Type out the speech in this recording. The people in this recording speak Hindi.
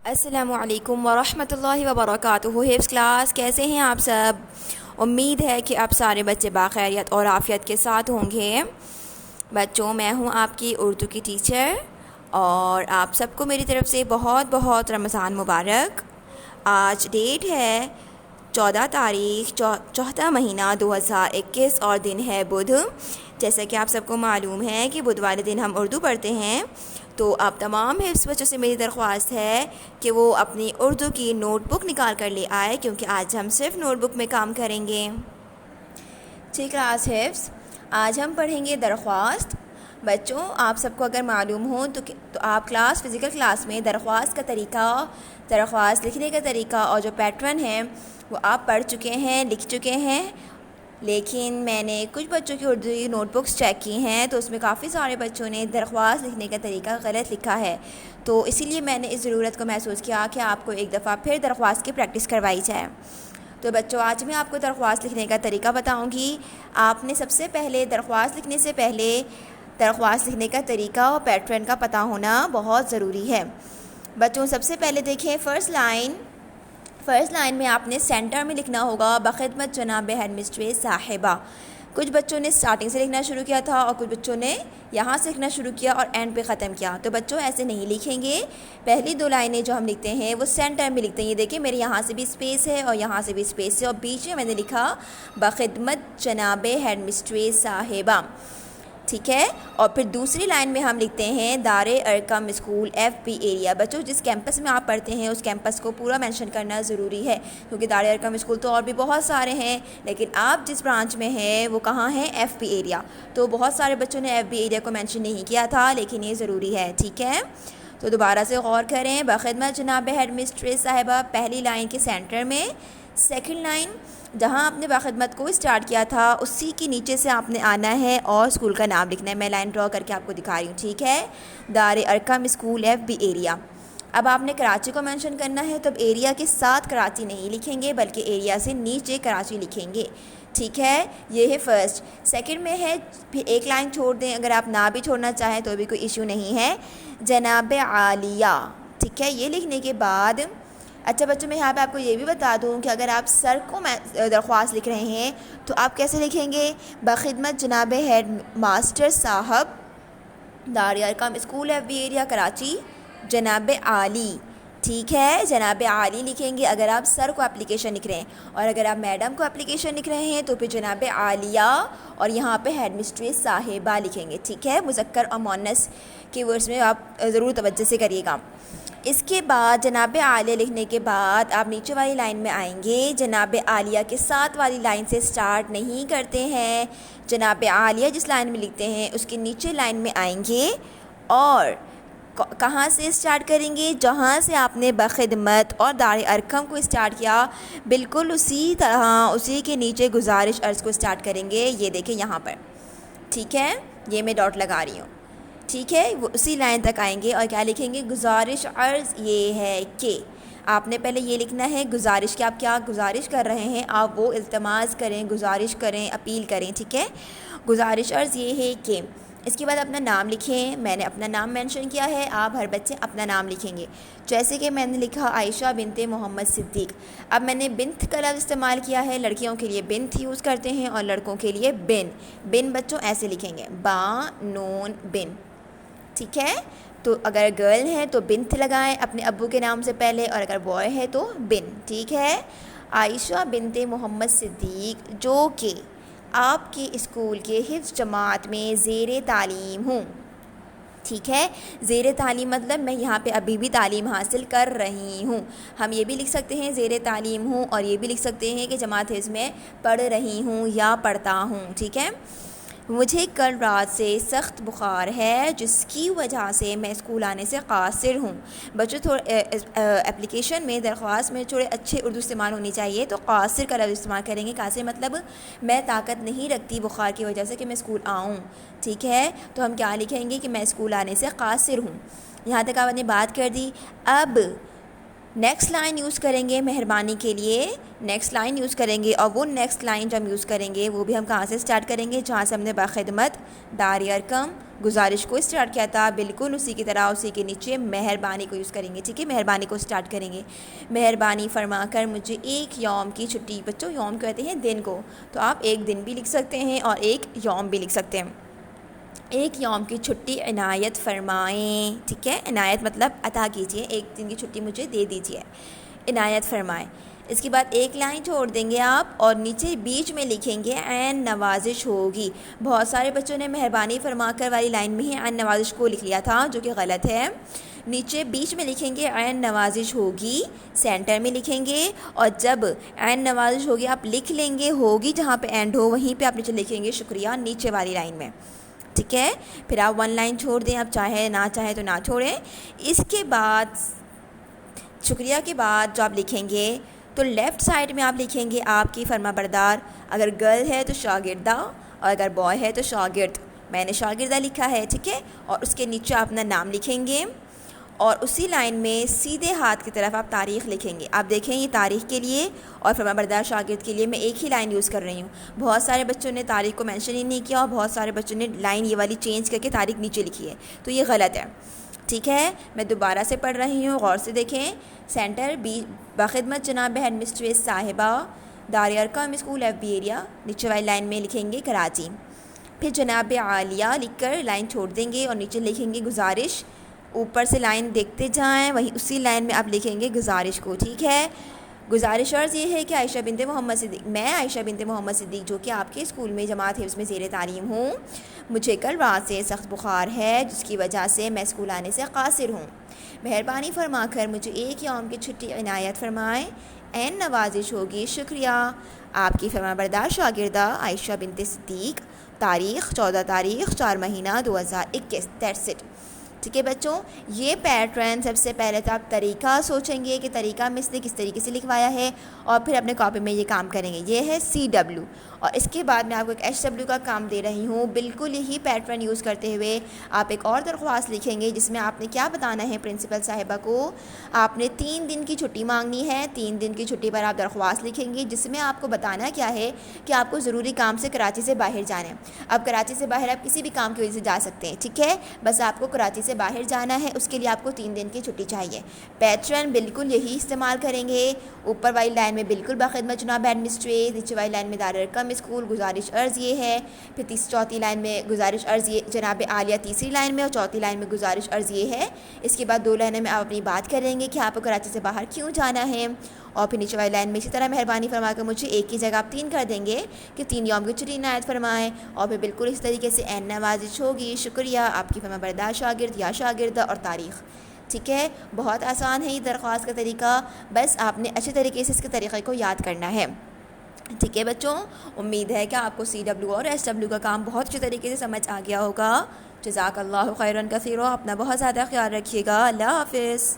अस्सलामुअलैकुम वरहमतुल्लाहि वबरकातुहू। हिफ्ज़ क्लास, कैसे हैं आप सब? उम्मीद है कि आप सारे बच्चे बाखैरियत और आफ़ियत के साथ होंगे। बच्चों, मैं हूं आपकी उर्दू की टीचर और आप सबको मेरी तरफ़ से बहुत बहुत रमज़ान मुबारक। आज डेट है 14 तारीख़ चौथा महीना 2021 और दिन है बुध। जैसा कि आप सबको मालूम है कि बुध वाले दिन हम उर्दू पढ़ते हैं, तो आप तमाम हिफ्ज़ बच्चों से मेरी दरख्वास्त है कि वो अपनी उर्दू की नोटबुक निकाल कर ले आए, क्योंकि आज हम सिर्फ़ नोटबुक में काम करेंगे। ठीक, क्लास हिफ्ज़, आज हम पढ़ेंगे दरख्वास्त। बच्चों, आप सबको अगर मालूम हो तो आप फ़िज़िकल क्लास में दरख्वास्त का तरीका, दरख्वास्त लिखने का तरीका और जो पैटर्न है वो आप पढ़ चुके हैं, लिख चुके हैं। लेकिन मैंने कुछ बच्चों की उर्दू की नोटबुक्स चेक की हैं, तो उसमें काफ़ी सारे बच्चों ने दरख्वास्त लिखने का तरीका गलत लिखा है। तो इसीलिए मैंने इस ज़रूरत को महसूस किया कि आपको एक दफ़ा फिर दरख्वास्त की प्रैक्टिस करवाई जाए। तो बच्चों, आज मैं आपको दरख्वास्त लिखने का तरीका बताऊंगी। आपने सबसे पहले दरख्वास्त लिखने से पहले दरख्वास्त लिखने का तरीका और पैटर्न का पता होना बहुत ज़रूरी है। बच्चों, सबसे पहले देखें फ़र्स्ट लाइन में आपने सेंटर में लिखना होगा बख़िदमत जनाब हेड मिस्ट्रेस साहिबा। कुछ बच्चों ने स्टार्टिंग से लिखना शुरू किया था और कुछ बच्चों ने यहाँ से लिखना शुरू किया और एंड पे ख़त्म किया। तो बच्चों, ऐसे नहीं लिखेंगे। पहली दो लाइनें जो हम लिखते हैं वो सेंटर में लिखते हैं। ये देखिए, मेरे यहाँ से भी स्पेस है और यहाँ से भी स्पेस है और बीच में मैंने लिखा बख़िदमत जनाब हेड मिस्ट्रेस साहिबा। ठीक है। और फिर दूसरी लाइन में हम लिखते हैं दारे अरकम स्कूल FB एरिया। बच्चों, जिस कैंपस में आप पढ़ते हैं उस कैंपस को पूरा मेंशन करना ज़रूरी है, क्योंकि दारे अरकम स्कूल तो और भी बहुत सारे हैं, लेकिन आप जिस ब्रांच में हैं वो कहाँ है? FB area. तो बहुत सारे बच्चों ने FB एरिया को मेंशन नहीं किया था, लेकिन ये ज़रूरी है। ठीक है, तो दोबारा से गौर करें। बख़िदमत जनाब हेड मिस्ट्रेस साहिबा पहली लाइन के सेंटर में, सेकंड लाइन जहाँ आपने बाखिदमत को स्टार्ट किया था उसी के नीचे से आपने आना है और स्कूल का नाम लिखना है। मैं लाइन ड्रॉ करके आपको दिखा रही हूँ। ठीक है, दारे अरकम स्कूल FB एरिया। अब आपने कराची को मेंशन करना है, तो अब एरिया के साथ कराची नहीं लिखेंगे, बल्कि एरिया से नीचे कराची लिखेंगे। ठीक है, ये है फर्स्ट। सेकंड में है, फिर एक लाइन छोड़ दें, अगर आप ना भी छोड़ना चाहें तो भी कोई इशू नहीं है, जनाब आलिया। ठीक है, ये लिखने के बाद अच्छा बच्चों, मैं यहाँ पे आपको ये भी बता दूँ कि अगर आप सर को दरख्वास्त लिख रहे हैं तो आप कैसे लिखेंगे? बख़िदमत जनाब हेड मास्टर साहब दारे Arkham school FB area Karachi जनाब आली। ठीक है, जनाब आली लिखेंगे अगर आप सर को एप्लीकेशन लिख रहे हैं, और अगर आप मैडम को एप्लीकेशन लिख रहे हैं तो फिर जनाब आलिया और यहाँ पे हेड मिस्ट्रेस साहिबा लिखेंगे। ठीक है, मुज़क्कर और मुअन्नस के वर्ड्स में आप ज़रूर तवज्जो से करिएगा। इसके बाद जनाब आलिया लिखने के बाद आप नीचे वाली लाइन में आएंगे। जनाब आलिया के साथ वाली लाइन से स्टार्ट नहीं करते हैं। जनाब आलिया जिस लाइन में लिखते हैं उसके नीचे लाइन में आएंगे और कहाँ से स्टार्ट करेंगे? जहाँ से आपने बख़िदमत और दारे अरकम को स्टार्ट किया, बिल्कुल उसी तरह उसी के नीचे गुजारिश अर्ज़ को स्टार्ट करेंगे। ये देखें यहाँ पर। ठीक है, ये मैं डॉट लगा रही हूँ। ठीक है, वो उसी लाइन तक आएंगे और क्या लिखेंगे? गुजारिश अर्ज़ ये है कि आपने पहले ये लिखना है गुजारिश कि आप क्या गुजारिश कर रहे हैं, आप वो इल्तमास करें, गुजारिश करें, अपील करें। ठीक है, गुजारिश अर्ज़ ये है कि। इसके बाद अपना नाम लिखें। मैंने अपना नाम मेंशन किया है, आप हर बच्चे अपना नाम लिखेंगे। जैसे कि मैंने लिखा आयशा बिनते मोहम्मद सिद्दीक। अब मैंने बिन्त का लफ्ज़ इस्तेमाल किया है, लड़कियों के लिए बिन्त यूज़ करते हैं और लड़कों के लिए बिन बच्चों ऐसे लिखेंगे, बा नून बिन। ठीक है, तो अगर गर्ल है तो बिन्त लगाएं अपने अब्बू के नाम से पहले, और अगर बॉय है तो बिन। ठीक है, आयशा बिनते मोहम्मद सिद्दीक जो कि आपके स्कूल के हिफ्ज़ जमात में ज़ेरे तालीम हूँ। ठीक है, ज़ेरे तालीम मतलब मैं यहाँ पे अभी भी तालीम हासिल कर रही हूँ। हम ये भी लिख सकते हैं ज़ेरे तालीम हूँ, और ये भी लिख सकते हैं कि जमात हिफ्ज़ में पढ़ रही हूँ या पढ़ता हूँ। ठीक है, मुझे कल रात से सख्त बुखार है जिसकी वजह से मैं स्कूल आने से कासिर हूँ। बच्चों, थोड़े एप्लीकेशन में दरख्वास्त में थोड़े अच्छे उर्दू इस्तेमाल होनी चाहिए। तो कासिर का लफ्ज़ इस्तेमाल करेंगे। कासिर मतलब मैं ताकत नहीं रखती बुखार की वजह से कि मैं स्कूल आऊँ। ठीक है, तो हम क्या लिखेंगे कि मैं स्कूल आने से कासिर हूँ। यहाँ तक आपने बात कर दी। अब नेक्स्ट लाइन यूज़ करेंगे मेहरबानी के लिए। नेक्स्ट लाइन यूज़ करेंगे, और वो नेक्स्ट लाइन जो हम यूज़ करेंगे वो भी हम कहाँ से स्टार्ट करेंगे, जहाँ से हमने बाखिदमत दार अरकम गुजारिश को स्टार्ट किया था, बिल्कुल उसी की तरह उसी के नीचे मेहरबानी को यूज़ करेंगे। ठीक है, मेहरबानी को स्टार्ट करेंगे। मेहरबानी फरमा कर मुझे एक यौम की छुट्टी, बच्चों यौम कहते हैं दिन को, तो आप एक दिन भी लिख सकते हैं और एक यौम भी लिख सकते हैं। एक यौम की छुट्टी इनायत फ़रमाएँ। ठीक है, इनायत मतलब अता कीजिए, एक दिन की छुट्टी मुझे दे दीजिए, इनायत फ़रमाएँ। इसके बाद एक लाइन छोड़ देंगे आप और नीचे बीच में लिखेंगे ऐन नवाजिश होगी। बहुत सारे बच्चों ने मेहरबानी फरमा कर वाली लाइन में ही ऐन नवाजिश को लिख लिया था, जो कि गलत है। नीचे बीच में लिखेंगे ऐन नवाजिश होगी, सेंटर में लिखेंगे, और जब ऐन नवाजिश होगी आप लिख लेंगे, होगी जहाँ पे एंड हो वहीं पे आप नीचे लिखेंगे शुक्रिया, नीचे वाली लाइन में। ठीक है, फिर आप वन लाइन छोड़ दें, आप चाहे ना चाहे तो ना छोड़ें। इसके बाद शुक्रिया के बाद जो आप लिखेंगे तो लेफ़्ट साइड में आप लिखेंगे आपकी फरमाबरदार, अगर गर्ल है तो शागिर्दा और अगर बॉय है तो शागिर्द। मैंने शागिर्दा लिखा है। ठीक है, और उसके नीचे आप अपना नाम लिखेंगे और उसी लाइन में सीधे हाथ की तरफ आप तारीख़ लिखेंगे। आप देखें ये तारीख़ के लिए और फरमाबरदार शागिर्द के लिए मैं एक ही लाइन यूज़ कर रही हूँ। बहुत सारे बच्चों ने तारीख़ को मेंशन ही नहीं किया और बहुत सारे बच्चों ने लाइन ये वाली चेंज करके तारीख़ नीचे लिखी है, तो ये गलत है। ठीक है, मैं दोबारा से पढ़ रही हूँ, गौर से देखें। सेंटर बी बाखिदमत जनाब हेड मिस्ट्रेस साहिबा Dar Arqam school F B area, नीचे वाली लाइन में लिखेंगे कराची। फिर जनाब आलिया लिखकर लाइन छोड़ देंगे और नीचे लिखेंगे गुजारिश। ऊपर से लाइन देखते जाएं, वहीं उसी लाइन में आप लिखेंगे गुजारिश को। ठीक है, गुजारिश अर्ज़ ये है कि आयशा बिनते मोहम्मद सिद्दीक, मैं आयशा बिनते मोहम्मद सिद्दीक जो कि आपके स्कूल में जमात हिफ्ज़ में ज़ेर तालीम हूँ, मुझे कल रात से सख्त बुखार है जिसकी वजह से मैं स्कूल आने से कासिर हूँ। मेहरबानी फरमा कर मुझे एक यौम की छुट्टी इनायत फरमाएँ, ऐन नवाजिश होगी, शुक्रिया। आपकी फरमाबरदार शागिर्दा आयशा बिनते सिद्दीक, तारीख़ 14 तारीख़ 4 महीना 2021। That's it. ठीक है बच्चों, ये पैटर्न सबसे पहले तो आप तरीका सोचेंगे कि तरीका में इसने किस तरीके से लिखवाया है और फिर अपने कॉपी में ये काम करेंगे। ये है CW और इसके बाद मैं आपको एक HW का काम दे रही हूँ। बिल्कुल यही पैटर्न यूज़ करते हुए आप एक और दरख्वास्त लिखेंगे जिसमें आपने क्या बताना है प्रिंसिपल साहिबा को। आपने 3 दिन की छुट्टी मांगनी है। 3 दिन की छुट्टी पर आप दरख्वास्त लिखेंगे जिसमें आपको बताना क्या है कि आपको ज़रूरी काम से कराची से बाहर जाना है। अब कराची से बाहर आप किसी भी काम की वजह से जा सकते हैं। ठीक है, बस आपको कराची से बाहर जाना है, उसके लिए आपको 3 दिन की छुट्टी चाहिए। पैटर्न बिल्कुल यही इस्तेमाल करेंगे। ऊपर वाली लाइन में बिल्कुल बाखिदमत जनाब एडमिनिस्ट्रेट, नीचे वाली लाइन में दार अरकम स्कूल, गुजारिश अर्ज़ ये है। फिर चौथी लाइन में गुजारिश अर्ज़ ये जनाब आलिया, तीसरी लाइन में, और चौथी लाइन में गुजारिश अर्ज़ ये है। इसके बाद 2 लाइनों में आप अपनी बात करेंगे कि आपको कराची से बाहर क्यों जाना है, और फिर नीचे वाली लाइन में इसी तरह मेहरबानी फरमा कर मुझे एक की जगह आप 3 कर देंगे कि 3 यौम की छुट्टी इनायत फरमाएँ, और फिर बिल्कुल इस तरीके से ऐन नवाजिश होगी, शुक्रिया आपकी फरमाबरदार शागिर्द या शागिर्दा और तारीख़। ठीक है, बहुत आसान है ये दरख्वास्त का तरीका, बस आपने अच्छे तरीके से इसके तरीक़े को याद करना है। ठीक है बच्चों, उम्मीद है कि आपको CW और SW का काम बहुत अच्छे तरीके से समझ आ गया होगा। जज़ाकल्लाहु खैरन कसीरा। अपना बहुत ज़्यादा ख्याल रखिएगा। अल्लाह हाफ़िज़।